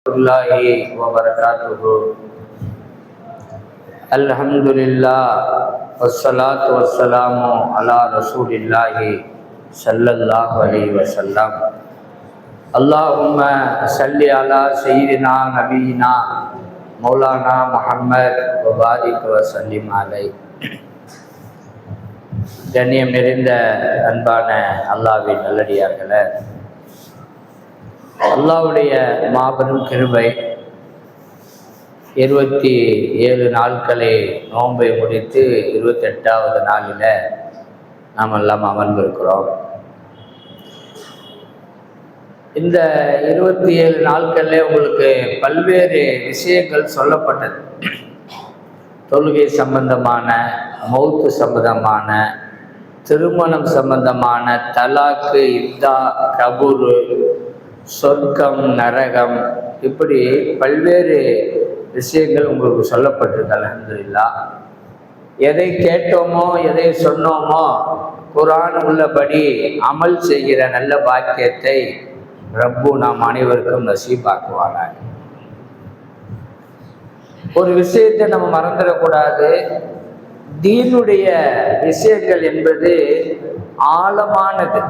Warahmatullahi wabarakatuh. Alhamdulillah wassalatu wassalamu ala Rasulillahi sallallahu alaihi wasallam. Allahumma salli ala sayyidina nabiyina Maulana Muhammad wa barik wa sallim alaihi. கண்ணியம் நிறைந்த அன்பான அல்லாஹ்வின் நல்லடியார்களே, அல்லாஹ்வுடைய மாபெரும் கிருபை 27 நாட்களை நோன்பை முடித்து 28வது நாளில் நாம் எல்லாம் அமர்ந்திருக்கிறோம். இந்த 27 நாட்களில் உங்களுக்கு பல்வேறு விஷயங்கள் சொல்லப்பட்டது. தொழுகை சம்பந்தமான, மௌத்து சம்பந்தமான, திருமணம் சம்பந்தமான, தலாக்கு, இத்தா, கபூரு, சொர்க்கம், நரகம், இப்படி பல்வேறு விஷயங்கள் உங்களுக்கு சொல்லப்பட்டிருக்கு. அல்ஹம்துலில்லாஹ். எதை கேட்டோமோ எதை சொன்னோமோ குர்ஆன் உள்ளபடி அமல் செய்கிற நல்ல பாக்கியத்தை ரப்பு நாம் அனைவருக்கும் நசீபாக்குவாங்க. ஒரு விஷயத்தை நம்ம மறந்துடக்கூடாது. தீனுடைய விஷயங்கள் என்பது ஆழமானது.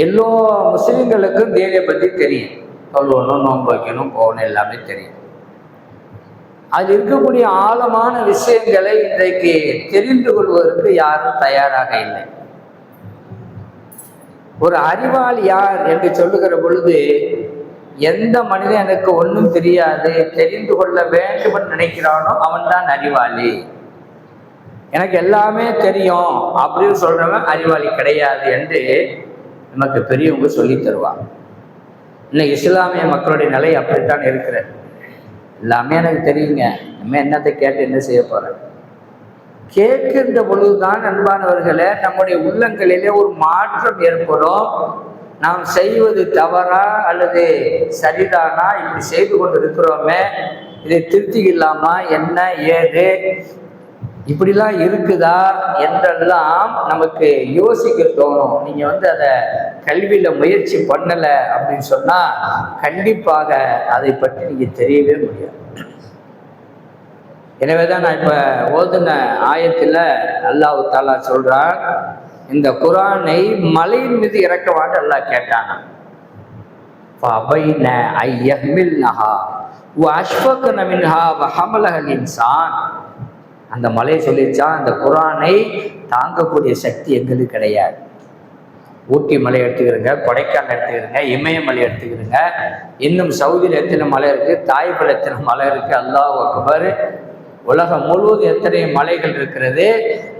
எல்லா முஸ்லிம்களுக்கும் தீனை பற்றி தெரியும். தொழுவணும், நோன்பு வைக்கணும், போகணும், எல்லாமே தெரியும். அது இருக்கக்கூடிய ஆழமான விஷயங்களை இன்றைக்கு தெரிந்து கொள்வதற்கு யாரும் தயாராக இல்லை. ஒரு அறிவாளி யார் என்று சொல்லுகிற பொழுது, எந்த மனிதன் எனக்கு ஒன்றும் தெரியாது, தெரிந்து கொள்ள வேண்டும் என்று நினைக்கிறானோ அவன் தான் அறிவாளி. எனக்கு எல்லாமே தெரியும் அப்படின்னு சொல்றவன் அறிவாளி கிடையாது என்று நமக்கு பெரியவங்க சொல்லி தருவாங்க. இன்னைக்கு இஸ்லாமிய மக்களுடைய நிலை அப்படித்தான் இருக்கிறது. எல்லாமே எனக்கு தெரியுங்க, நம்ம என்னத்தை கேட்டு என்ன செய்ய போறேன்? கேட்கின்ற பொழுதுதான் அன்பானவர்களே நம்முடைய உள்ளங்களிலே ஒரு மாற்றம் ஏற்படும். நாம் செய்வது தவறா அல்லது சரிதானா, இப்படி செய்து கொண்டு இருக்கிறோமே, இதை திருத்திக்கலாமா, என்ன ஏது, இப்படிலாம் இருக்குதா என்றெல்லாம் நமக்கு யோசிக்க தோணும். நீங்க அதை கல்வியில முயற்சி பண்ணல அப்படின்னு சொன்னா கண்டிப்பாக அதை பற்றி நீங்க தெரியவே முடியாது. எனவேதான் நான் இப்ப ஓதுன ஆயத்துல அல்லாஹ் தஆலா சொல்றான், இந்த குர்ஆனை மலையின் மீது இறக்கவாண்டு அல்லாஹ் கேட்டான். ஃபஅபைன ஐயஹ்மில்னஹா வஅஷ்ஃபக்ன மின்ஹா வஹமலஹல் இன்சான். அந்த மலையை சொல்லிச்சான், அந்த குர்ஆனை தாங்கக்கூடிய சக்தி எங்களுக்கு கிடையாது. ஊட்டி மலை எடுத்துக்கிறங்க, கொடைக்கானல் எடுத்துக்கிறங்க, இமயமலை எடுத்துக்கிறங்க, இன்னும் சவுதியில் எத்தனை மலை இருக்கு, தாய்பல் எத்தனை மலை இருக்கு, அல்லாஹ் அக்பர். உலகம் முழுவதும் எத்தனை மலைகள் இருக்கிறது.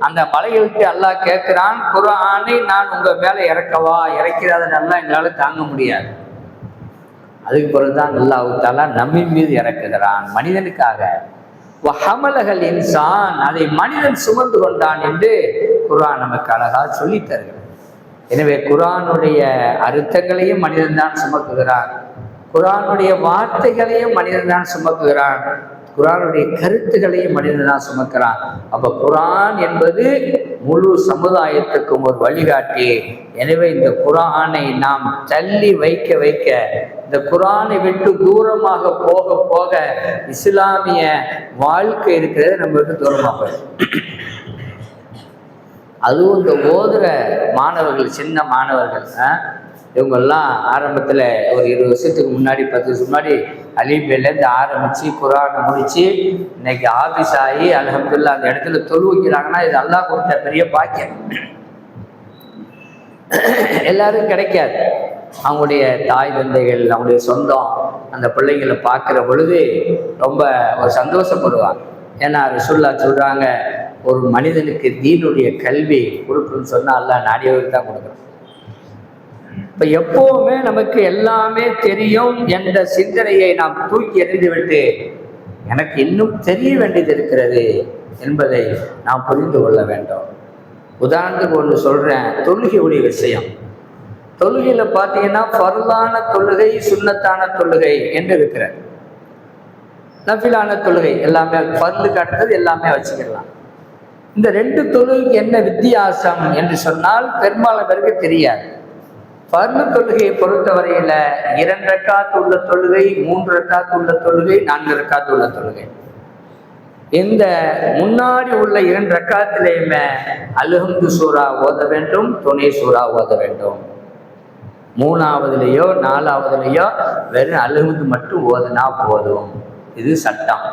அந்த மலைகளுக்கு அல்லாஹ் கேட்கிறான், குர்ஆனை நான் உங்க மேல இறக்கவா? இறக்கிறதெல்லாம் எங்களால் தாங்க முடியாது. அதுக்கு பிறகுதான் அல்லாஹ் தஆலா நம்மின் மீது இறக்குகிறான், மனிதனுக்காக. வஹமலஹல் இன்சான், அதை மனிதன் சுமந்து கொண்டான் என்று குர்ஆன் நமக்கு அழகா சொல்லி தருகிறது. எனவே குர்ஆனுடைய அர்த்தங்களையும் மனிதன் தான் சுமக்குகிறான், குர்ஆனுடைய வார்த்தைகளையும் மனிதன் தான் சுமக்குகிறான், குர்ஆனுடைய கருத்துக்களையும் மனிதன் தான் சுமக்கிறான். அப்ப குர்ஆன் என்பது முழு சமுதாயத்துக்கும் ஒரு வழிகாட்டி. எனவே இந்த குர்ஆனை நாம் தள்ளி வைக்க வைக்க, இந்த குர்ஆனை விட்டு தூரமாக போக போக இஸ்லாமிய வாழ்க்கை இருக்கிறது நம்ம விட்டு தூரமாக போயிடும். அதுவும் இந்த ஓதுற மாணவர்கள், சின்ன மாணவர்கள், இவங்கெல்லாம் ஆரம்பத்தில் ஒரு 20 வருஷத்துக்கு முன்னாடி, 10 வருஷத்துக்கு முன்னாடி அலிபேலேருந்து ஆரம்பித்து குர்ஆனை முடித்து இன்னைக்கு ஆஃபீஸ் ஆகி அல்ஹம்துலில்லாஹ் அந்த இடத்துல தொழு வைக்கிறாங்கன்னா இது அல்லாஹ் கொடுத்த பெரிய பாக்கியம். எல்லாரும் கிடைக்காது. அவங்களுடைய தாய் தந்தைகள், அவங்களுடைய சொந்தம் அந்த பிள்ளைங்களை பார்க்குற பொழுது ரொம்ப ஒரு சந்தோஷப்படுவாங்க. ஏன்னா ரசூலுல்லாஹ் சொல்கிறாங்க, ஒரு மனிதனுக்கு தீனுடைய கல்வி கொடுக்கணும்னு சொன்னால் அல்லாஹ் நாடியவருக்கு தான் கொடுக்குறோம். இப்போ எப்பவுமே நமக்கு எல்லாமே தெரியும் என்ற சிந்தனையை நாம் தூக்கி எறிந்துவிட்டு எனக்கு இன்னும் தெரிய வேண்டியது இருக்கிறது என்பதை நாம் புரிந்து கொள்ள வேண்டும். உதாரணத்துக்கு ஒன்று சொல்கிறேன், தொழுகையுடைய விஷயம். தொழுகையில் பார்த்தீங்கன்னா ஃபர்லான தொழுகை, சுன்னத்தான தொழுகை என்று இருக்கிற, நஃபிலான தொழுகை எல்லாமே, ஃபர்லுக்கு அடுத்தது எல்லாமே வச்சுக்கலாம். இந்த ரெண்டு தொழுகைக்கு என்ன வித்தியாசம் என்று சொன்னால் பெரும்பாலான பேருக்கு தெரியாது. ஃபர்து தொழுகையை பொறுத்தவரையில 2 ரக்காத் உள்ள தொழுகை, 3 ரக்காத் உள்ள தொழுகை, 4 ரக்காத் உள்ள தொழுகை. இந்த முன்னாடி உள்ள 2 ரக்காத்திலேயுமே அல்ஹம்து சூரா ஓத வேண்டும், துணை சூரா ஓத வேண்டும். 3ஆவதுலேயோ 4ஆவதுலேயோ வெறும் அல்ஹம்து மட்டும் ஓதுனா போதும். இது சட்டம்.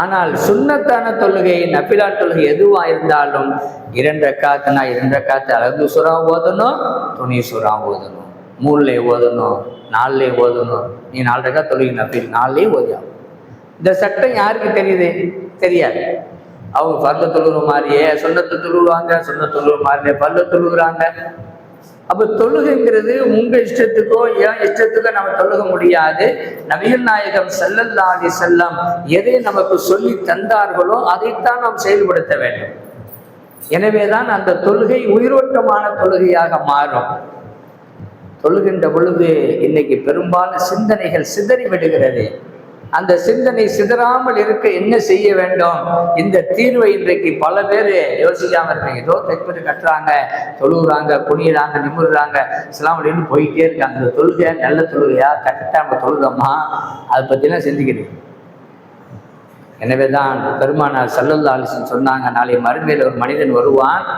ஆனால் சுன்னத்தான தொழுகை, நபிலா தொழுகை எதுவா இருந்தாலும் 2 ரக்காத்துனா 2 ரக்காத்து அல்ஹம்து சூரா ஓதணும், துணை சூரா ஓதணும். 3லே ஓதணும், 4லே ஓதணும். நீ 4 ரக்காத் தொழுகை நபில் 4லே ஓதியா. இந்த சட்டம் யாருக்கு தெரியுது? தெரியாது. அவங்க ஃபர்து தொழுகிற மாதிரியே சுன்னத்து தொழுவாங்க, சுன்னத்து தொழுகிற மாதிரியே ஃபர்து தொழுகிறாங்க. அப்போ தொழுகைங்கிறது உங்க இஷ்டத்துக்கோ என் இஷ்டத்துக்கோ நம்ம தொழுக முடியாது. நபிகள் நாயகம் ஸல்லல்லாஹு அலைஹி வஸல்லம் எதை நமக்கு சொல்லி தந்தார்களோ அதைத்தான் நாம் செயல்படுத்த வேண்டும். எனவேதான் அந்த தொழுகை உயிரோட்டமான தொழுகையாக மாறும். தொழுகின்ற பொழுது இன்னைக்கு பெரும்பாலும் சிந்தனைகள் சிதறி விடுகிறது. அந்த சிந்தனை சிதறாமல் இருக்க என்ன செய்ய வேண்டும்? இந்த தீர்வை இன்றைக்கு பல பேர் யோசிக்காம இருக்காங்க. ஏதோ தக்பீர் கட்டுறாங்க, தொழுகிறாங்க, குனியிறாங்க, நிமிடுறாங்க, இஸ்லாமின்னு போயிட்டே இருக்காங்க. அந்த தொழுகை நல்ல தொழுகையா, கரெக்டாக நம்ம தொழுதோமா, அதை பற்றிலாம் சிந்திக்கிறேன். எனவே தான் பெருமானார் ஸல்லல்லாஹு அலைஹி வஸல்லம் சொன்னாங்க, நாளை மறுமையில் ஒரு மனிதன் வருவான்,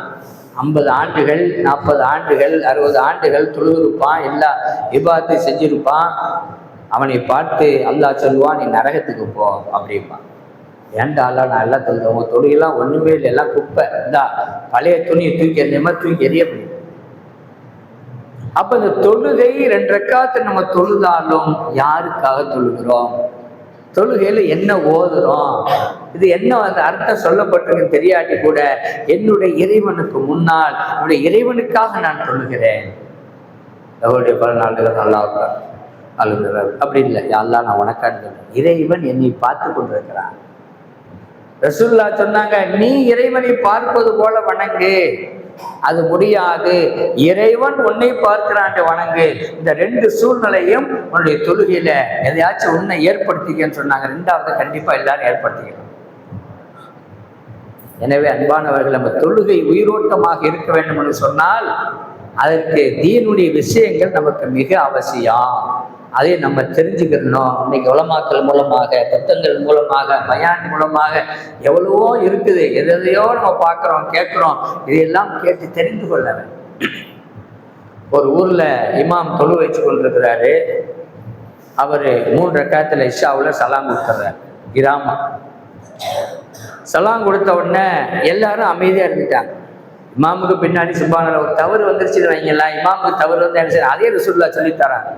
50 ஆண்டுகள் 40 ஆண்டுகள் 60 ஆண்டுகள் தொழுதிருப்பான், எல்லா இபாதத்தையும் செஞ்சிருப்பான். அவனை பார்த்து அல்லாஹ் சொல்லுவான், நீ நரகத்துக்கு போ அப்படிம்பான். ஏன்டா அல்லா, நான் எல்லாம் தொழுதேன், உங்க தொழுகையெல்லாம் ஒண்ணுமே இல்லை, எல்லாம் குப்பை, இந்தா பழைய துணியை தூக்கி எறியமா, தூக்கி எறிய முடியும். அப்ப இந்த தொழுகை 2 ரக்காத்து நம்ம தொழுதாலும் யாருக்காக தொழுகிறோம்? தொழுகையில என்ன ஓதுறோம்? இது என்ன அந்த அர்த்தம் சொல்லப்பட்டிருக்கு தெரியாட்டி கூட என்னுடைய இறைவனுக்கு முன்னால் என்னுடைய இறைவனுக்காக நான் தொழுகிறேன். அவருடைய 14 நல்லா அழுகிறார். அப்படி இல்லை, யாரெல்லாம் நான் உனக்கான இறைவன் என்னை பார்த்து கொண்டிருக்கிறான். ரசூலுல்லாஹ் சொன்னாங்க, நீ இறைவனை பார்ப்பது போல வணங்கு. அது முடியாது, இறைவன் உன்னை பார்க்கிறான் வணங்கு. இந்த 2 சூழ்நிலையும் உன்னுடைய தொழுகையில எதையாச்சும் உன்னை ஏற்படுத்திக்கன்னு சொன்னாங்க. 2வது கண்டிப்பா எல்லாரும் ஏற்படுத்திக்கலாம். எனவே அன்பானவர்கள், நம்ம தொழுகை உயிரோட்டமாக இருக்க வேண்டும் என்று சொன்னால் அதற்கு தீனுடைய விஷயங்கள் நமக்கு மிக அவசியம். அதை நம்ம தெரிஞ்சுக்கணும். இன்னைக்கு உலமாக்கள் மூலமாக, புத்தகங்கள் மூலமாக, பயான் மூலமாக எவ்வளவோ இருக்குது. எதையோ நம்ம பார்க்குறோம், கேட்குறோம். இதையெல்லாம் கேட்டு தெரிந்து கொள்ள வேண்டும். ஒரு ஊர்ல இமாம் தொழு வச்சு கொண்டிருக்கிறாரு. அவர் 3 ரக்காத்துல இஷாவுல சலாம் கொடுத்துறாரு. கிராமம் சலாம் கொடுத்த உடனே எல்லாரும் அமைதியா இருந்துட்டாங்க. இமாமுக்கு பின்னாடி சுப்ஹானல்லாஹ் ஒரு தவறு வந்துருச்சுன்னு வைங்களேன். இமாமுக்கு தவறு வந்து என்ன செய்யணும்? அதே ரசூலுல்லாஹ் சொல்லித்தராங்க.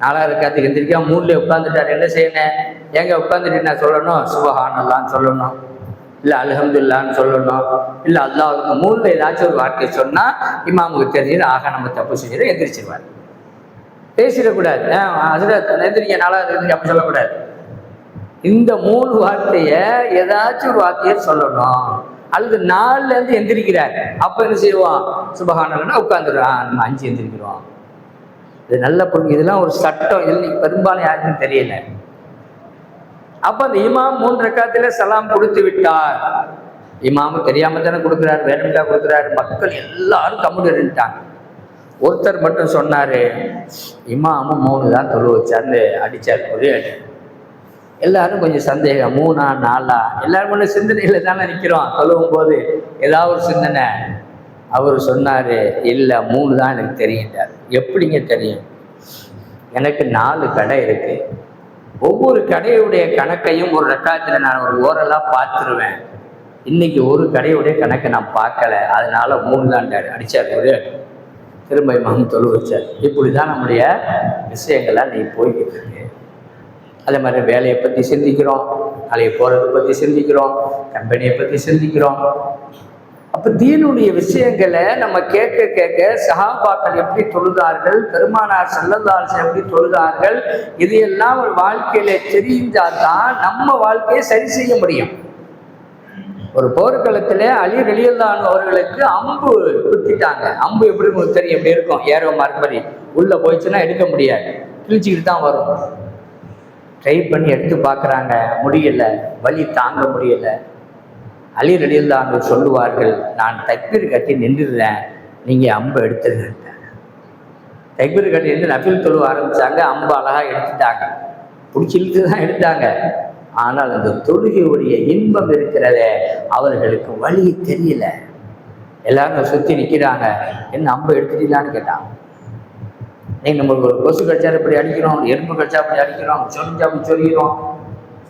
4 ரக்காத்துக்கு எந்திரிக்கா 3ல உட்காந்துட்டார். என்ன செய்யணும்? எங்க உட்காந்துட்டு நான் சொல்லணும்? சுப்ஹானல்லாஹ்னு சொல்லணும், இல்லை அல்ஹம்துலில்லாஹ்னு சொல்லணும், இல்லை அல்லாஹ்வுக்கு 3ல ஏதாச்சும் ஒரு வார்த்தை சொன்னா இமாமுக்கு தெரிஞ்சது, ஆக நம்ம தப்பு செஞ்சிடும், எந்திரிச்சிருவார். பேசிடக்கூடாது. ஹஸ்ரத் எந்திரிக்க 4வது எந்திரிக்க அப்படி சொல்லக்கூடாது. இந்த 3 வார்த்தையை ஏதாச்சும் ஒரு வார்த்தையை சொல்லணும். அல்லது 4ல இருந்து எந்திரிக்கிறார், அப்ப என்ன செய்வான்? சுப்ஹானல்லாஹ்னா உட்காந்துடுறான், நம்ம 5 எந்திரிக்கிறோம். இது நல்ல பொருள். இதெல்லாம் ஒரு சட்டம். இதில் பெரும்பாலும் யாருக்கும் தெரியல. அப்ப அந்த இமாம் 3 ரக்காத்துல சலாம் கொடுத்து விட்டார். இமாமு தெரியாம தானே கொடுக்குறாரு, வேணும்டா கொடுக்குறாரு. மக்கள் எல்லாரும் கம்முன்னு இருந்துட்டாங்க. ஒருத்தர் மட்டும் சொன்னாரு, இமாமும் 3 தான் தொழு வச்சார்னு அடிச்சார், ஒரே அடி. எல்லாரும் கொஞ்சம் சந்தேகம், 3ஆ 4ஆ, எல்லாரும் கொஞ்சம் சிந்தனையில தானே நிற்கிறோம். தொழுவும் போது ஏதாவது ஒரு சிந்தனை. அவர் சொன்னாரு, இல்லை 3 தான் எனக்கு தெரியுன்றார். எப்படிங்க தெரியும்? எனக்கு 4 கடை இருக்கு. ஒவ்வொரு கடையுடைய கணக்கையும் ஒரு ரக்காத்துல நான் ஒரு ஓரலாக பார்த்துருவேன். இன்னைக்கு ஒரு கடையுடைய கணக்கை நான் பார்க்கல, அதனால 3 தான்டாரு. அடிச்சார் ஒரு திரும்ப இமாம் தொழு வச்சார். இப்படிதான் நம்முடைய விஷயங்களை நீ போய்கிட்டு இருக்கு. அதே மாதிரி வேலையை பற்றி சிந்திக்கிறோம், நாளைக்கு போகிறத பற்றி சிந்திக்கிறோம், கம்பெனியை பற்றி சிந்திக்கிறோம். அப்போ தீனுடைய விஷயங்களை நம்ம கேட்க கேட்க சஹாபாக்கள் எப்படி தொழுதார்கள், பெருமானார் ஸல்லல்லாஹு அலைஹி வஸல்லம் எப்படி தொழுதார்கள், இதையெல்லாம் ஒரு வாழ்க்கையில தெரிஞ்சாதான் நம்ம வாழ்க்கையை சரி செய்ய முடியும். ஒரு போர்க்களத்தில் அலி ரலியல்லாஹு அன்ஹு அவர்களுக்கு அம்பு குத்திட்டாங்க. அம்பு எப்படி உங்களுக்கு தெரியும்? எப்படி இருக்கும்? ஏரோ மார்க் மாதிரி உள்ள போயிடுச்சுன்னா எடுக்க முடியாது, கிழிச்சிக்கிட்டு தான் வரும். ட்ரை பண்ணி எடுத்து பார்க்குறாங்க, முடியலை, வலி தாங்க முடியலை. அலி ரலியல்லாஹு அன்ஹு சொல்லுவார்கள், நான் தக்பீர் கட்டி நின்றுடுறேன், நீங்கள் அம்பை எடுத்துருங்க. தக்பீர் கட்டிட்டு நஃபில் தொழுவ ஆரம்பித்தாங்க. அம்பு அழகாக எடுத்துட்டாங்க, பிடிச்சி இழுத்து தான் எடுத்தாங்க. ஆனால் அந்த தொழுகையுடைய இன்பம் இருக்கிறதே அவர்களுக்கு வழி தெரியல. எல்லாரும் சுற்றி நிற்கிறாங்க, என்ன அம்பு எடுத்துட்டீங்களான்னு கேட்டாங்க. நீங்கள் நம்மளுக்கு ஒரு கொசு கடிச்சா இப்படி அடிக்கிறோம், எறும்பு கடிச்சா அப்படி அடிக்கிறோம், சொரிஞ்சா அப்படி சொல்லிக்கிறோம்,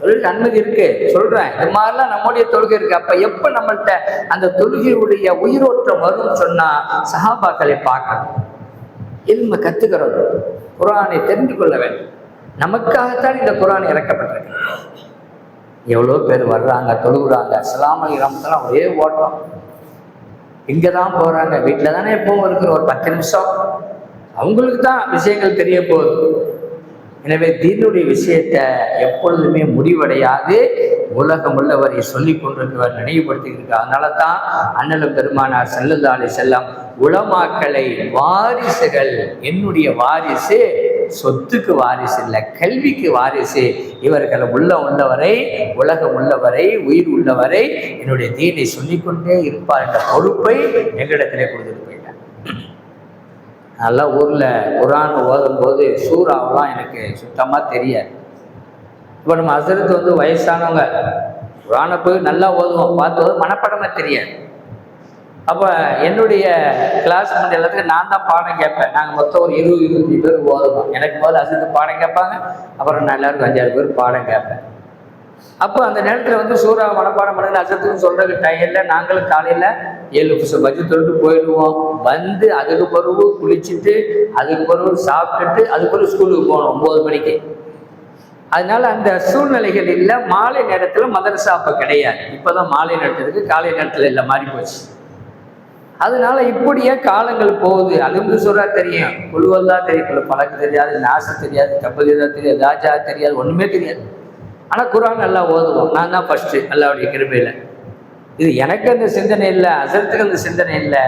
சொல்லி அனுமதி இருக்கு சொல்கிறேன். இது மாதிரிலாம் நம்முடைய தொழுகை இருக்கு. அப்போ எப்போ நம்மள்கிட்ட அந்த தொழுகையுடைய உயிரோட்டம் வரும்னு சொன்னால் சஹாபாக்களை பார்க்கணும், இல்ம கற்றுக்கிறோம், குர்ஆனை தெரிந்து கொள்ள வேண்டும். நமக்காகத்தான் இந்த குர்ஆன் இறக்கப்பட்டிருக்கு. எவ்வளோ பேர் வர்றாங்க, தொழுகிறாங்க, அஸ்ஸலாமு அலைக்கும் ஒரே ஓட்டம், இங்கே தான் போகிறாங்க, வீட்டில் தானே எப்பவும் இருக்கிற ஒரு 10 நிமிஷம் அவங்களுக்கு தான் விஷயங்கள் தெரிய போகுது. எனவே தீனுடைய விஷயத்தை எப்பொழுதுமே முடிவடையாது, உலகம் உள்ளவரை சொல்லி கொண்டிருக்கிறவர் நினைவுபடுத்திக்கிட்டு. அதனால தான் அண்ணலும் பெருமானார் ஸல்லல்லாஹு அலைஹி வஸல்லம் உலமாக்களை வாரிசுகள், என்னுடைய வாரிசு சொத்துக்கு வாரிசு இல்லை, கல்விக்கு வாரிசு, இவர்கள் உள்ளவரை, உலகம் உள்ளவரை, உயிர் உள்ளவரை என்னுடைய தீனை சொல்லிக்கொண்டே இருப்பார் என்ற பொறுப்பை எங்களிடத்திலே கொடுத்துட்டு போயிட்டார். நல்லா ஊரில் குர்ஆன் ஓதும்போது சூறாவெல்லாம் எனக்கு சுத்தமாக தெரியாது. இப்போ நம்ம ஹஸரத் வயசானவங்க குர்ஆனை போய் நல்லா ஓதுவோம், பார்த்து மனப்படமாக தெரியாது. அப்போ என்னுடைய கிளாஸ் வந்து எல்லாத்துக்கும் நான் தான் பாடம் கேட்பேன். நாங்கள் மொத்தம் ஒரு 20-25 பேர் ஓதுவோம். எனக்கு முதல்ல ஹஸரத் பாடம் கேட்பாங்க, அப்புறம் நான் எல்லாருக்கும் 5-6 பேர் பாடம் கேட்பேன். அப்போ அந்த நேரத்தில் சூறா மனப்பாடம் பண்ணி ஹஸரத்துன்னு சொல்கிறதுக்கு டயரில் நாங்களும் காலையில் 7 பஜ்ஜி தொட்டு போயிடுவோம். வந்து அதுக்கு பிறகு குளிச்சுட்டு, அதுக்கு பிறகு சாப்பிட்டுட்டு, அதுக்கு பிறகு ஸ்கூலுக்கு போகணும் 9 மணிக்கு. அதனால அந்த சூழ்நிலைகள் இல்லை. மாலை நேரத்தில் மதரசா அப்போ கிடையாது, இப்போ தான் மாலை நேரத்துக்கு, காலை நேரத்தில் இல்லை, மாறி போச்சு. அதனால இப்படியே காலங்கள் போகுது. அலும்பு சூறா தெரியும், குழுவல்லா தெரியும், பழக்கு தெரியாது, நாசு தெரியாது, தப்பதிதா தெரியாது, ராஜா தெரியாது, ஒன்றுமே தெரியாது. ஆனால் குர்ஆன் நல்லா ஓதுவோம். நான் தான் ஃபஸ்ட்டு அல்லாஹ்வுடைய கிருபையில். இது எனக்கு அந்த சிந்தனை இல்லை, ஹஸரத்துக்கு அந்த சிந்தனை இல்லை.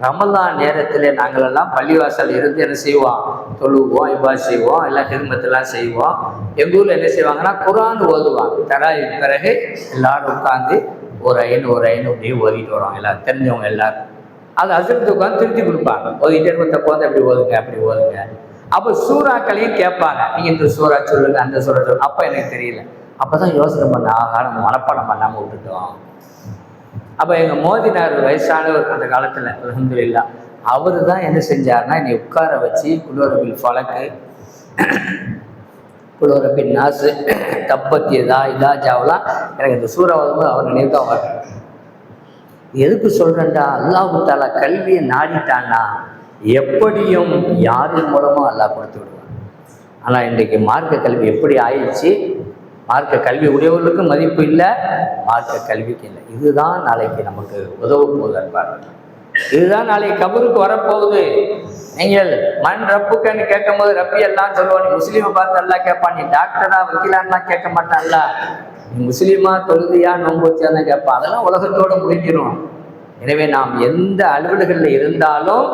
ரமலான் நேரத்தில் நாங்களெல்லாம் பள்ளிவாசல் இருந்து என்ன செய்வோம், தொழுவோம், இபாத் செய்வோம், எல்லாம் ஹிதமத்தெல்லாம் செய்வோம். எங்கள் ஊரில் என்ன செய்வாங்கன்னா குர்ஆன் ஓதுவாங்க. தராவிக்கு பிறகு எல்லாரும் உட்காந்து ஒரு ஐன் அப்படியே ஓதிட்டு வருவாங்க, எல்லாம் தெரிஞ்சவங்க எல்லாரும். அது ஹஸரத்து உட்காந்து திருத்தி கொடுப்பாங்க, ஓதிட்டே போது அப்படி ஓதுங்க, அப்படி ஓதுங்க. அப்போ சூறாக்களையும் கேட்பாங்க, நீங்கள் இந்த சூறா சொல்லுங்க, அந்த சூறா சொல்லுங்க. அப்போ எனக்கு தெரியல. அப்போ தான் யோசனை பண்ண, நம்ம மனப்பாடம் பண்ணாமல் விட்டுட்டோம். அப்போ எங்கள் மோதினார் வயசானவர் அந்த காலத்தில் அல்ஹம்துலில்லாஹ், அவர் தான் என்ன செஞ்சார்னா என்னை உட்கார வச்சு குலோரபில் ஃபலக்கு, குலோரபின் நாசு, தப்பத்தியதா இதா ஜாவெலாம் எனக்கு இந்த சூறா வரும்போது அவர் நினைவு தான் வரும். எதுக்கு சொல்கிறேன்டா, அல்லாஹ் தஆலா கல்வியை நாடிட்டான்னா எப்படியும் யாரின் மூலமாக அல்லாஹ் கொடுத்து விடுவான். ஆனால் இன்றைக்கு மார்க்க கல்வி எப்படி ஆயிடுச்சு, மார்க்க கல்வி உடையவர்களுக்கு மதிப்பு இல்லை, மார்க்க கல்விக்கு இல்லை. இதுதான் நாளைக்கு நமக்கு உதவ போகுது அன்பார்கள். இதுதான் நாளைக்கு கபருக்கு வரப்போகுது. நீங்கள் மண் ரப்புக்கன்னு கேட்கும் போது ரப்பி எல்லாம் சொல்லுவோம். நீ முஸ்லீமை பார்த்து எல்லாம் கேட்பான், நீ டாக்டரா வக்கீலான்லாம் கேட்க மாட்டான்ல, நீ முஸ்லீமா தொழுதியா நோன்பு வச்சாதான் கேட்பான். அதெல்லாம் உலகத்தோடு முடிக்கிறோம். எனவே நாம் எந்த அலுவல்களில் இருந்தாலும்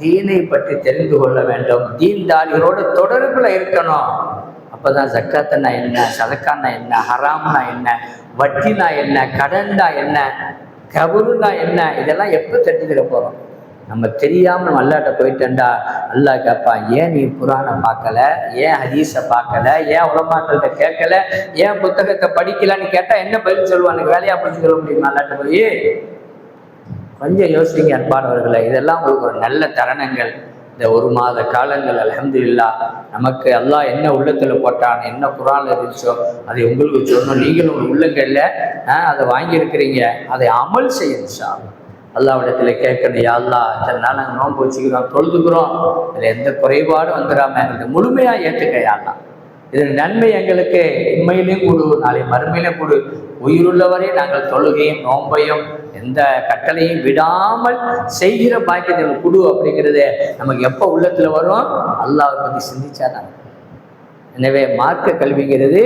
தீனை பற்றி தெரிந்து கொள்ள வேண்டும், தீன்தாரிகளோடு தொடர்பில் இருக்கணும். அப்போ தான் ஜக்காத்துனா என்ன, சதக்கான்னா என்ன, ஹராம்னா என்ன, வட்டினா என்ன, கடன்டா என்ன, கபருன்னா என்ன, இதெல்லாம் எப்போ தெரிஞ்சுக்கிற போகிறோம். நம்ம தெரியாமல் நம்ம அல்லாட்ட போயிட்டேன்டா, அல்லாஹ் கேட்பான், ஏன் நீ குர்ஆனை பார்க்கல, ஏன் ஹதீஸை பார்க்கல, ஏன் உலமாக்கள்கிட்ட கேட்கல, ஏன் புத்தகத்தை படிக்கலான்னு கேட்டால் என்ன பதில் சொல்லுவானுங்க, வேலையாக புரிஞ்சு சொல்ல முடியுமா அல்லாட்ட போய்? கொஞ்சம் யோசிங்க அன்பானவர்களை. இதெல்லாம் உங்களுக்கு ஒரு நல்ல தருணங்கள். இந்த 1 மாத காலங்கள் அல்ஹம்துலில்லாஹ் நமக்கு அல்லாஹ் என்ன உள்ளத்தில் போட்டான், என்ன குர்ஆன்ல இருந்துச்சோ அதை உங்களுக்கு சொல்லணும். நீங்களும் உங்கள் உள்ளங்களில் அதை வாங்கியிருக்கிறீங்க, அதை அமல் செய்யணும். அல்லாஹ்விடத்தில் கேட்கணும், யா அல்லாஹ் இத்தனை நாள் நாங்கள் நோன்பு வச்சுக்கிறோம், தொழுதுக்கிறோம், இதில் எந்த குறைபாடும் வந்துடாமல் எங்களுக்கு முழுமையாக ஏற்றுக்க யா அல்லாஹ். இதன் நன்மை எங்களுக்கு இம்மையிலையும் கொடு, நாளை மறுமையிலையும் கொடு. உயிருள்ளவரை நாங்கள் தொழுகையும் நோன்பையும் எந்த கட்டளையும் விடாமல் செய்கிற பாக்கியத்தை கொடு அப்படிங்கிறது நமக்கு எப்போ உள்ளத்தில் வரும், அல்லாஹ்வை பற்றி சிந்திச்சா தான். எனவே மார்க்க கல்விங்கிறது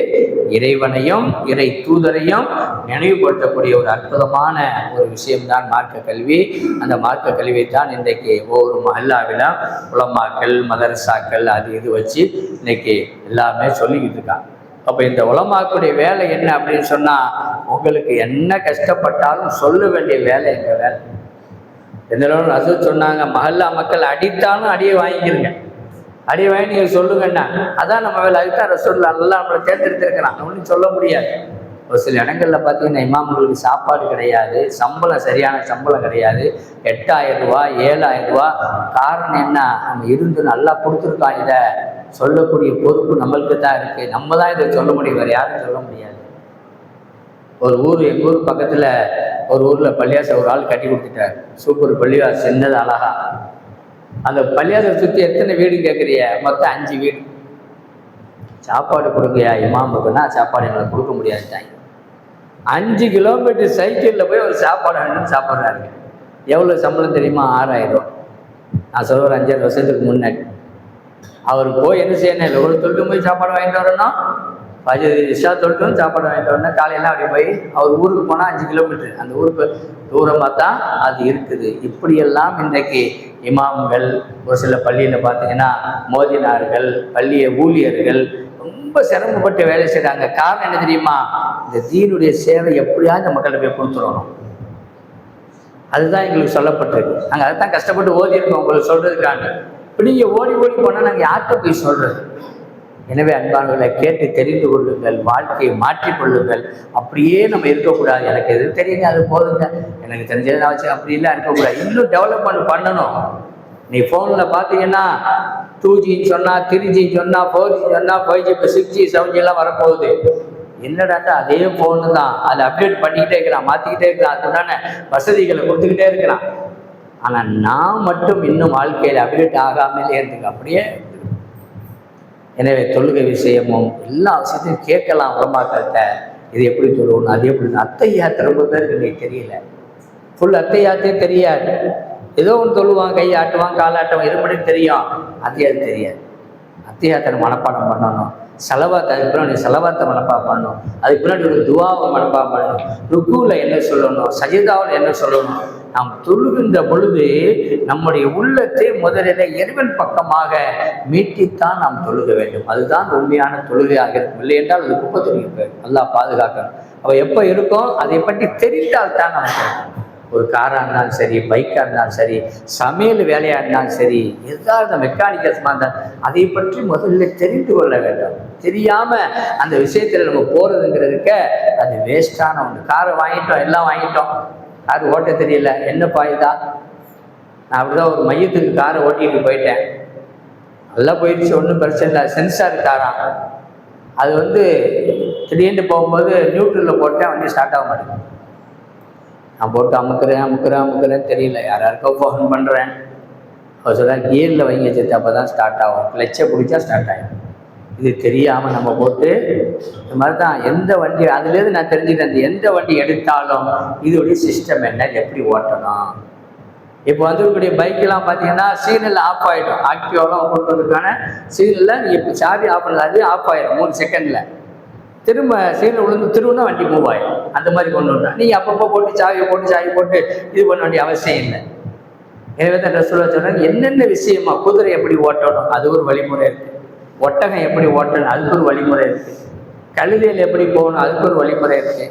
இறைவனையும் இறை தூதரையும் நினைவுபடுத்தக்கூடிய ஒரு அற்புதமான ஒரு விஷயம்தான் மார்க்க கல்வி. அந்த மார்க்க கல்வியை தான் இன்றைக்கு ஒவ்வொரு மஹல்லாவிலும் உலமாக்கள், மதரசாக்கள் அது இது வச்சு இன்னைக்கு எல்லாமே சொல்லிக்கிட்டு இருக்காங்க. அப்போ இந்த உலமாக்களுடைய வேலை என்ன அப்படின்னு சொன்னால், உங்களுக்கு என்ன கஷ்டப்பட்டாலும் சொல்ல வேண்டிய வேலை எங்கள் வேலை. எந்த அளவு அது சொன்னாங்க, மஹல்லா மக்கள் அடித்தாலும் அடியை வாங்கிக்கிறங்க, அடி வாங்கி நீங்கள் சொல்லுங்கண்ணா, அதான் நம்ம வேலை. அதுதான் ரசூல் நல்லா நம்மளை தேர்ந்தெடுத்திருக்கிறான், ஒன்றும் சொல்ல முடியாது. ஒரு சில இடங்கள்ல பார்த்தீங்கன்னா இமாம்களுக்கு சாப்பாடு கிடையாது, சம்பளம் சரியான சம்பளம் கிடையாது, 8000 ரூபா 7000 ரூபா. காரணம் என்ன? நம்ம இருந்து நல்லா கொடுத்துருக்கோம். இதை சொல்லக்கூடிய பொறுப்பு நம்மளுக்கு தான் இருக்கு, நம்ம தான் இதை சொல்ல முடியும், வேறு யாரும் சொல்ல முடியாது. ஒரு ஊர், எங்கள் ஊர் பக்கத்தில் ஒரு ஊரில் பள்ளியாசை ஒரு ஆள் கட்டி கொடுத்துட்டார். சூப்பர் பள்ளிவாசல், சின்னது அழகா. அந்த பள்ளியாசை சுற்றி எத்தனை வீடு கேட்குறிய? மொத்தம் 5 வீடு. சாப்பாடு கொடுக்கையா இமாமுக்குன்னா சாப்பாடு எங்களுக்கு கொடுக்க முடியாது. 5 கிலோமீட்டர் சைக்கிளில் போய் ஒரு சாப்பாடு வேணும்னு சாப்பிட்றாரு. எவ்வளோ சம்பளம் தெரியுமா? 6000 ரூபா. நான் சொல்ல ஒரு 5-6 வருஷத்துக்கு முன்னாடி. அவர் போய் என்ன செய்யணும்? இல்லை ஒரு தொட்டு போய் சாப்பாடு வாங்கிட்டு வரணும், இஷா தொட்டும் சாப்பாடு வாங்கிட்டு வரணும். காலையில் அப்படி போய் அவர் ஊருக்கு போனால் 5 கிலோமீட்டர், அந்த ஊருக்கு தூரமாக தான் அது இருக்குது. இப்படியெல்லாம் இன்றைக்கு இமாம்கள், ஒரு சில பள்ளியில் பார்த்தீங்கன்னா மோதினார்கள், பள்ளிய ஊழியர்கள் ரொம்ப சிரமப்பட்டு வேலை செய்கிறாங்க. காரணம் என்ன தெரியுமா? இந்த தீனுடைய சேவை எப்படியாவது இந்த மக்கள்கிட்ட போய் கொடுத்துடணும். அதுதான் எங்களுக்கு சொல்லப்பட்டிருக்கு. நாங்கள் அதை தான் கஷ்டப்பட்டு ஓதியிருக்கோம் உங்களுக்கு சொல்கிறதுக்காக. இப்போ நீங்கள் ஓடி ஓடி போனால் நாங்கள் யார்கிட்ட போய் சொல்கிறது? எனவே அன்பானவர்களை, கேட்டு தெரிந்து கொள்ளுங்கள், வாழ்க்கையை மாற்றிக்கொள்ளுங்கள். அப்படியே நம்ம இருக்கக்கூடாது. எனக்கு எது தெரியுங்க அது போதுங்க, எனக்கு தெரிஞ்சதை நான் வச்சு அப்படி இல்லை இருக்கக்கூடாது. இன்னும் டெவலப்மெண்ட் பண்ணணும். நீ ஃபோனில் பார்த்தீங்கன்னா 2G சொன்னால் 3G சொன்னால் 4G சொன்னால் 5G, இப்போ 6G 7G எல்லாம் வரப்போகுது. என்னடாட்டா அதே ஃபோனு தான், அதை அப்டேட் பண்ணிக்கிட்டே இருக்கிறான், மாற்றிக்கிட்டே இருக்கிறான், அதுதானே வசதிகளை கொடுத்துக்கிட்டே இருக்கிறான். ஆனால் நான் மட்டும் இன்னும் வாழ்க்கையில் அப்டேட் ஆகாமலே இருக்கு அப்படியே. எனவே தொழுகை விஷயமும் எல்லா விஷயத்தையும் கேட்கலாம் உலமாக்கள்கிட்ட. இது எப்படி சொல்லணும், அது எப்படி? அத்தையாத்து ரொம்ப பேருக்கு இன்னைக்கு தெரியல. ஃபுல் அத்தையாத்தே தெரியாது. ஏதோ ஒன்று சொல்லுவான், கை ஆட்டுவான், காலாட்டுவான், இது மட்டும் தெரியும், அத்தையாது தெரியாது. அத்தையாத்தை மனப்பாடம் பண்ணணும். செலவாத்தை, அதுக்கு பின்னாடி செலவாத்தை மனப்பாடம் பண்ணணும். அதுக்கு பின்னாடி ஒரு துவாவை மனப்பாடம் பண்ணணும். ருக்குவில் என்ன சொல்லணும், சஜிதாவில் என்ன சொல்லணும். நாம் தொழுகின்ற பொழுது நம்முடைய உள்ளத்தை முதலில் இறைவன் பக்கமாக மீட்டித்தான் நாம் தொழுக வேண்டும். அதுதான் உண்மையான தொழுகையாக இருக்கும். இல்லை என்றால் அது குப்பை தொழுகை. நல்லா பாதுகாக்கணும். அவ எப்போ இருக்கும் அதை பற்றி தெரிந்தால் தான் நமக்கு. ஒரு காராக இருந்தாலும் சரி, பைக்காக இருந்தாலும் சரி, சமையல் வேலையாக இருந்தாலும் சரி, எதாவது மெக்கானிக்கல்ஸமாக இருந்தாலும் அதை பற்றி முதல்ல தெரிந்து கொள்ள வேண்டும். தெரியாமல் அந்த விஷயத்தில் நம்ம போகிறதுங்கிறதுக்க அது வேஸ்டான ஒன்று. காரை வாங்கிட்டோம், எல்லாம் வாங்கிட்டோம், கார் ஓட்ட தெரியல, என்ன பாயுதா? நான் அப்படிதான் ஒரு மையத்துக்கு காரை ஓட்டிகிட்டு போயிட்டேன். நல்லா போயிடுச்சு, ஒன்றும் பிரச்சனை இல்லை. சென்சார் காரான், அது திடீர்னு போகும்போது நியூட்ரலில் போட்டேன், வண்டி ஸ்டார்ட் ஆக மாட்டேங்குது. நான் போட்டு அமுக்குறேன்னு தெரியல, யாருக்கோ ஃபோன் பண்ணுறேன். அவர் சொல்கிறேன் கியரில் வைங்க சேர்த்து, அப்போ தான் ஸ்டார்ட் ஆகும், கிளச்சை பிடிச்சா ஸ்டார்ட் ஆகிடும். இது தெரியாமல் நம்ம போட்டு இந்த மாதிரி தான் எந்த வண்டி, அதுலேருந்து நான் தெரிஞ்சுக்கிறேன், எந்த வண்டி எடுத்தாலும் இதோடைய சிஸ்டம் என்ன, எப்படி ஓட்டணும். இப்போ வந்துருக்கக்கூடிய பைக்கெல்லாம் பார்த்தீங்கன்னா சீனல் ஆஃப் ஆகிடும். ஆக்டிவாலாம் கொண்டு வந்ததுக்கான சீனில் இப்போ சாவி ஆஃப் பண்ணது, அது ஆஃப் ஆகிடும் 3 செகண்டில். திரும்ப சீனில் விழுந்து திரும்ப வண்டி மூவ் ஆகிடும். அந்த மாதிரி கொண்டு வந்தோம். நீங்கள் அப்பப்போ போட்டு சாவி போட்டு இது பண்ண வேண்டிய அவசியம் இல்லை. எனவே தான் ரசூலுல்லாஹ் சொல்றாங்க, என்னென்ன விஷயமா, குதிரை எப்படி ஓட்டணும் அது ஒரு வழிமுறை இருக்குது, ஒட்டகம் எப்படி ஓட்டணும் அதுக்கு ஒரு வழிமுறை இருக்குது, கழுதையில் எப்படி போகணும் அதுக்கு ஒரு வழிமுறை இருக்குது,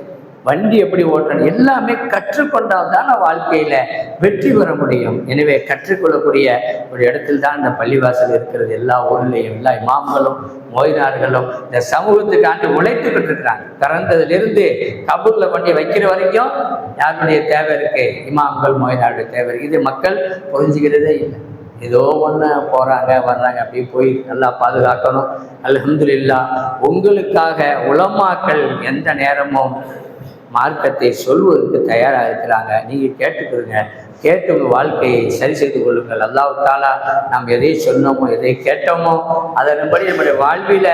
வண்டி எப்படி ஓட்டணும் எல்லாமே கற்றுக்கொண்டால் தான் வாழ்க்கையில் வெற்றி பெற முடியும். எனவே கற்றுக்கொள்ளக்கூடிய ஒரு இடத்தில் தான் இந்த பள்ளிவாசல் இருக்கிறது. எல்லா ஊர்லேயும் எல்லா இமாம்களும் மோதினார்களும் இந்த சமூகத்துக்காண்டி உழைத்துக்கிட்டு இருக்கிறாங்க. பிறந்ததுலேருந்து கபூரில் கொண்டு வைக்கிற வரைக்கும் யாருடைய தேவை இருக்கு? இமாம்கள் மோதினாருடைய தேவை இருக்கு. இது மக்கள் புரிஞ்சுக்கிறதே இல்லை. ஏதோ ஒன்று போகிறாங்க வர்றாங்க, அப்படியே போய் நல்லா பாதுகாக்கணும். அல்ஹம்துலில்லாஹ், உங்களுக்காக உலமாக்கள் எந்த நேரமும் மார்க்கத்தை சொல்வதற்கு தயாராக இருக்கிறாங்க. நீங்கள் கேட்டுக்கிறீங்க, கேட்டு உங்கள் வாழ்க்கையை சரி செய்து கொள்ளுங்கள். அல்லாஹ் தஆலா நாம் எதை சொன்னோமோ எதை கேட்டோமோ அதன்படி நம்முடைய வாழ்வில்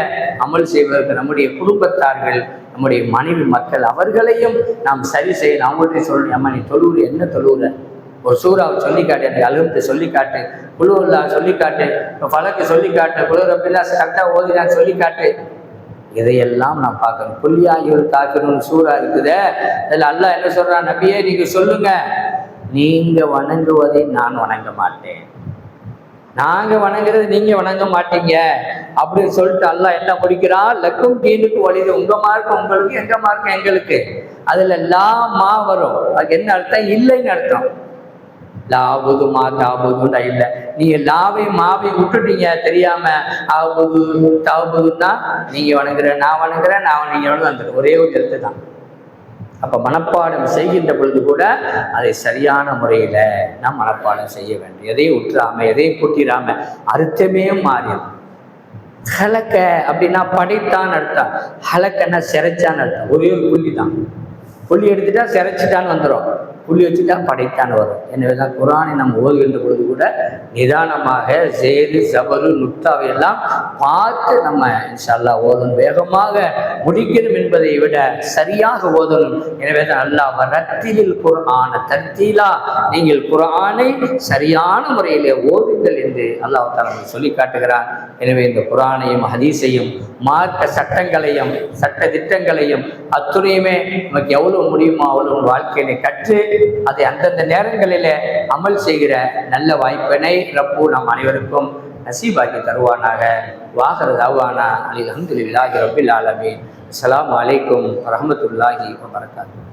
அமல் செய்வதற்கு நம்முடைய குடும்பத்தார்கள், நம்முடைய மனைவி மக்கள் அவர்களையும் நாம் சரி செய்யணும். அவங்கள்ட்ட சொல்லணும், அம்மா நீ தொழுவுற, என்ன தொழுவுற, ஒரு சூறாவை சொல்லிக்காட்டு, எனக்கு அலுவலத்தை சொல்லிக்காட்டு, குழுவல்லா சொல்லிக்காட்டு, இப்போ பழக்க சொல்லிக்காட்டு, குழு ரப்பில்லா கரெக்டாக ஓதினான்னு சொல்லிக்காட்டு. இதையெல்லாம் நான் பார்க்கணும். புள்ளியாகியோர் காக்கணும்னு சூறா இருக்குதே, அதில் அல்லாஹ் என்ன சொல்றான், நபியே நீங்கள் சொல்லுங்க, நீங்க வணங்குவதை நான் வணங்க மாட்டேன், நாங்க வணங்குறது நீங்க வணங்க மாட்டீங்க அப்படின்னு சொல்லிட்டு அல்லாஹ் என்ன முடிக்கிறான், லக்கும் தீனுக்கு வழிது, உங்க மார்க்கம் உங்களுக்கு, எங்க மார்க்கம் எங்களுக்கு. அதுல லா மா வரும், அதுக்கு என்ன அர்த்தம்? இல்லைன்னு அர்த்தம். லாபுது மா தாபுதுண்டா இல்லை. நீங்க லாவையும் மாவையும் விட்டுட்டீங்க தெரியாம. ஆபுது தாபுதுன்னா நீங்க வணங்குற நான் வணங்குறேன், நான் நீங்க வந்துடும், ஒரே ஒரு எழுத்து தான். அப்ப மனப்பாடம் செய்கின்ற பொழுது கூட அதை சரியான முறையில நாம் மனப்பாடம் செய்ய வேண்டும். எதையும் விட்டுறாம எதையும் கூட்டிடாம. அர்த்தமே மாறிடும். ஹலக்க அப்படின்னா படைத்தான் அர்த்தம், ஹலக்கன்னா சிறைச்சான்னு அர்த்தம். ஒரே ஒரு புள்ளி தான். புள்ளி எடுத்துட்டா சிறைச்சிட்டான்னு வந்துடும், புள்ளி வச்சுட்டா படைத்தான் வரும். எனவேதான் குர்ஆனை நம்ம ஓதுகின்ற பொழுது கூட நிதானமாக சேது ஜபரு நுக்தாவை எல்லாம் பார்த்து நம்ம இன்ஷா அல்லாஹ் ஓதணும். வேகமாக முடிக்கணும் என்பதை விட சரியாக ஓதணும். எனவேதான் அல்லாஹ் ரத்திலில் குர்ஆன தர்தீலா, நீங்கள் குர்ஆனை சரியான முறையிலே ஓதுங்கள் என்று அல்லாஹ் தஆலா சொல்லி காட்டுகிறான். எனவே இந்த குர்ஆனையும் ஹதீஸையும் மார்க்க சட்டங்களையும் சட்ட திட்டங்களையும் அத்துணையுமே நமக்கு எவ்வளவு முடியுமோ அவ்வளவு வாழ்க்கையில கற்று அதை அந்தந்த நேரங்களிலே அமல் செய்கிற நல்ல வாய்ப்பினை ரப்பு நம் அனைவருக்கும் நசீபாக்கி தருவானாக. வாஹிரு தஅவானா அல்ஹம்துலில்லாஹி ரப்பில் ஆலமீன். அஸ்ஸலாமு அலைக்கும் வரஹ்மத்துல்லாஹி வபரகாத்துஹு.